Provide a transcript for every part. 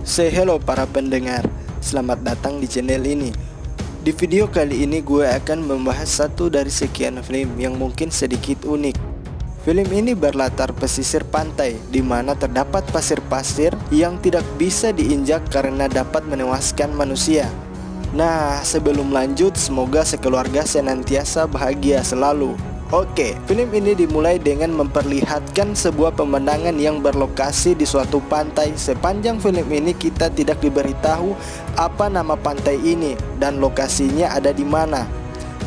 Say hello para pendengar, selamat datang di channel ini. Di video kali ini gue akan membahas satu dari sekian film yang mungkin sedikit unik. Film ini berlatar pesisir pantai, di mana terdapat pasir-pasir yang tidak bisa diinjak karena dapat menewaskan manusia. Nah, sebelum lanjut, semoga sekeluarga senantiasa bahagia selalu. Oke, film ini dimulai dengan memperlihatkan sebuah pemandangan yang berlokasi di suatu pantai. Sepanjang film ini kita tidak diberitahu apa nama pantai ini dan lokasinya ada di mana.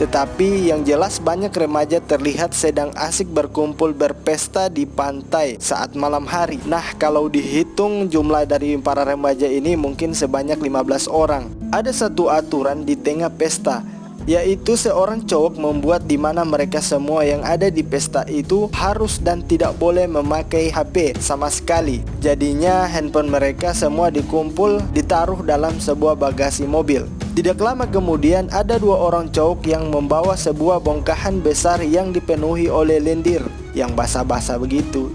Tetapi yang jelas banyak remaja terlihat sedang asik berkumpul berpesta di pantai saat malam hari. Nah, kalau dihitung jumlah dari para remaja ini mungkin sebanyak 15 orang. Ada satu aturan di tengah pesta, yaitu seorang cowok membuat di mana mereka semua yang ada di pesta itu harus dan tidak boleh memakai HP sama sekali. Jadinya handphone mereka semua dikumpul ditaruh dalam sebuah bagasi mobil. Tidak lama kemudian ada dua orang cowok yang membawa sebuah bongkahan besar yang dipenuhi oleh lendir yang basah-basah begitu.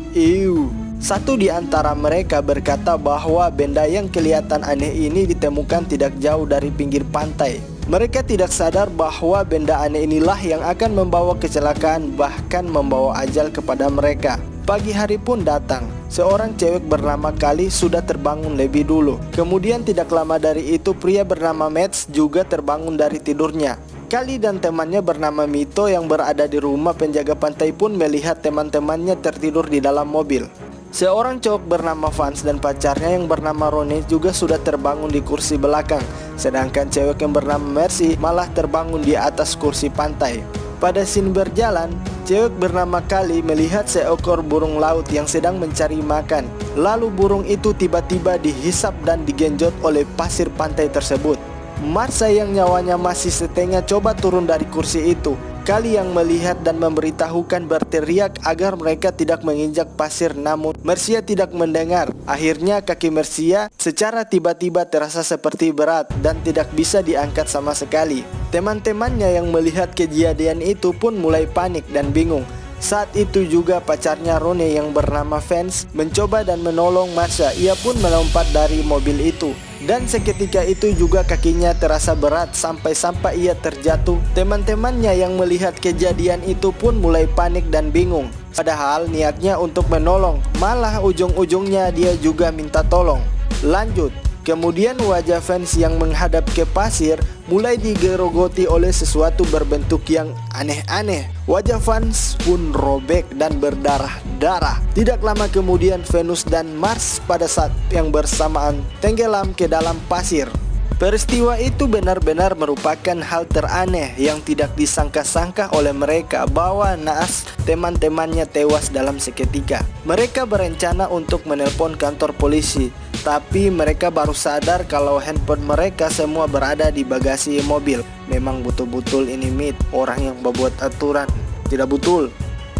Satu di antara mereka berkata bahwa benda yang kelihatan aneh ini ditemukan tidak jauh dari pinggir pantai. Mereka tidak sadar bahwa benda aneh inilah yang akan membawa kecelakaan, bahkan membawa ajal kepada mereka. Pagi hari pun datang. Seorang cewek bernama Kali sudah terbangun lebih dulu. Kemudian tidak lama dari itu pria bernama Mets juga terbangun dari tidurnya. Kali dan temannya bernama Mito yang berada di rumah penjaga pantai pun melihat teman-temannya tertidur di dalam mobil. Seorang cowok bernama Vance dan pacarnya yang bernama Rone juga sudah terbangun di kursi belakang. Sedangkan cewek yang bernama Mercy malah terbangun di atas kursi pantai. Pada scene berjalan, cewek bernama Kali melihat seekor burung laut yang sedang mencari makan. Lalu burung itu tiba-tiba dihisap dan digenjot oleh pasir pantai tersebut. Marsha yang nyawanya masih setengah coba turun dari kursi itu. Kali yang melihat dan memberitahukan berteriak agar mereka tidak menginjak pasir, namun Mercia tidak mendengar. Akhirnya kaki Mercia secara tiba-tiba terasa seperti berat dan tidak bisa diangkat sama sekali. Teman-temannya yang melihat kejadian itu pun mulai panik dan bingung. Saat itu juga pacarnya Rone yang bernama Vance mencoba dan menolong Marsha. Ia pun melompat dari mobil itu. Dan seketika itu juga kakinya terasa berat sampai ia terjatuh. Teman-temannya yang melihat kejadian itu pun mulai panik dan bingung. Padahal niatnya untuk menolong, malah ujung-ujungnya dia juga minta tolong. Lanjut. Kemudian wajah Vance yang menghadap ke pasir mulai digerogoti oleh sesuatu berbentuk yang aneh-aneh. Wajah Vance pun robek dan berdarah-darah. Tidak lama kemudian Venus dan Mars pada saat yang bersamaan tenggelam ke dalam pasir. Peristiwa itu benar-benar merupakan hal teraneh yang tidak disangka-sangka oleh mereka, bahwa naas teman-temannya tewas dalam seketika. Mereka berencana untuk menelpon kantor polisi, tapi mereka baru sadar kalau handphone mereka semua berada di bagasi mobil. Memang betul-betul ini mit, orang yang membuat aturan tidak betul,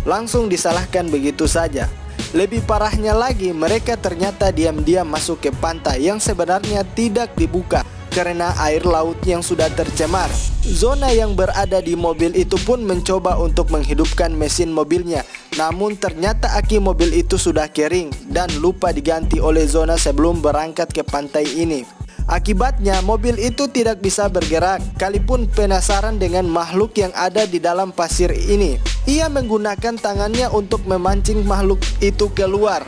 langsung disalahkan begitu saja. Lebih parahnya lagi, mereka ternyata diam-diam masuk ke pantai yang sebenarnya tidak dibuka karena air laut yang sudah tercemar. Zona yang berada di mobil itu pun mencoba untuk menghidupkan mesin mobilnya, namun ternyata aki mobil itu sudah kering dan lupa diganti oleh Zona sebelum berangkat ke pantai ini. Akibatnya mobil itu tidak bisa bergerak. Kali pun penasaran dengan makhluk yang ada di dalam pasir ini. Ia menggunakan tangannya untuk memancing makhluk itu keluar.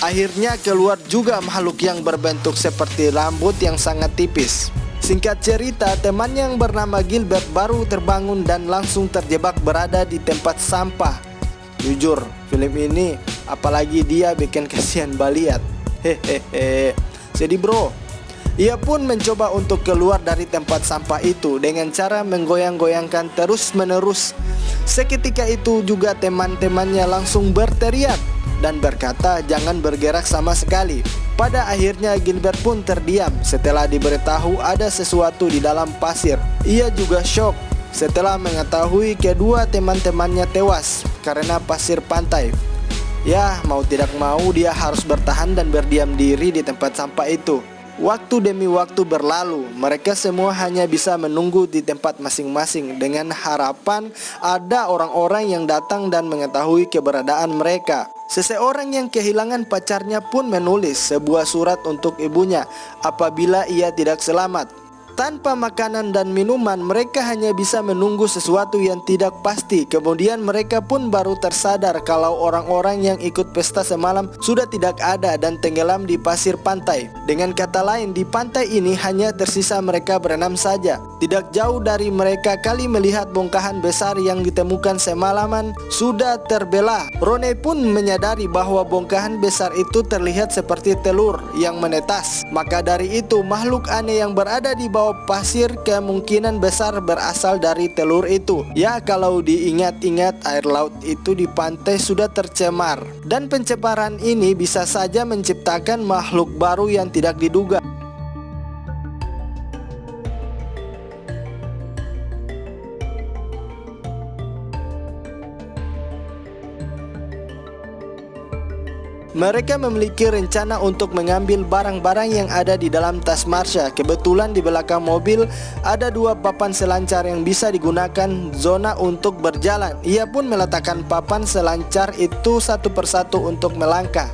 Akhirnya keluar juga makhluk yang berbentuk seperti rambut yang sangat tipis. Singkat cerita, temannya yang bernama Gilbert baru terbangun dan langsung terjebak berada di tempat sampah. Jujur, film ini apalagi dia bikin kasihan Baliat. Hehehe. Sedih bro. Ia pun mencoba untuk keluar dari tempat sampah itu dengan cara menggoyang-goyangkan terus-menerus. Seketika itu juga teman-temannya langsung berteriak dan berkata jangan bergerak sama sekali. Pada akhirnya Gilbert pun terdiam setelah diberitahu ada sesuatu di dalam pasir. Ia juga shock setelah mengetahui kedua teman-temannya tewas karena pasir pantai. Ya, mau tidak mau dia harus bertahan dan berdiam diri di tempat sampah itu. Waktu demi waktu berlalu, mereka semua hanya bisa menunggu di tempat masing-masing dengan harapan ada orang-orang yang datang dan mengetahui keberadaan mereka. Seseorang yang kehilangan pacarnya pun menulis sebuah surat untuk ibunya apabila ia tidak selamat. Tanpa makanan dan minuman, mereka hanya bisa menunggu sesuatu yang tidak pasti. Kemudian mereka pun baru tersadar kalau orang-orang yang ikut pesta semalam sudah tidak ada dan tenggelam di pasir pantai. Dengan kata lain, di pantai ini hanya tersisa mereka berenam saja. Tidak jauh dari mereka, Kali melihat bongkahan besar yang ditemukan semalaman sudah terbelah. Rone pun menyadari bahwa bongkahan besar itu terlihat seperti telur yang menetas. Maka dari itu, makhluk aneh yang berada di bawah pasir kemungkinan besar berasal dari telur itu. Ya, kalau diingat-ingat, air laut itu di pantai sudah tercemar, dan pencemaran ini bisa saja menciptakan makhluk baru yang tidak diduga. Mereka memiliki rencana untuk mengambil barang-barang yang ada di dalam tas Marsha. Kebetulan di belakang mobil ada 2 papan selancar yang bisa digunakan Zona untuk berjalan. Ia pun meletakkan papan selancar itu satu persatu untuk melangkah.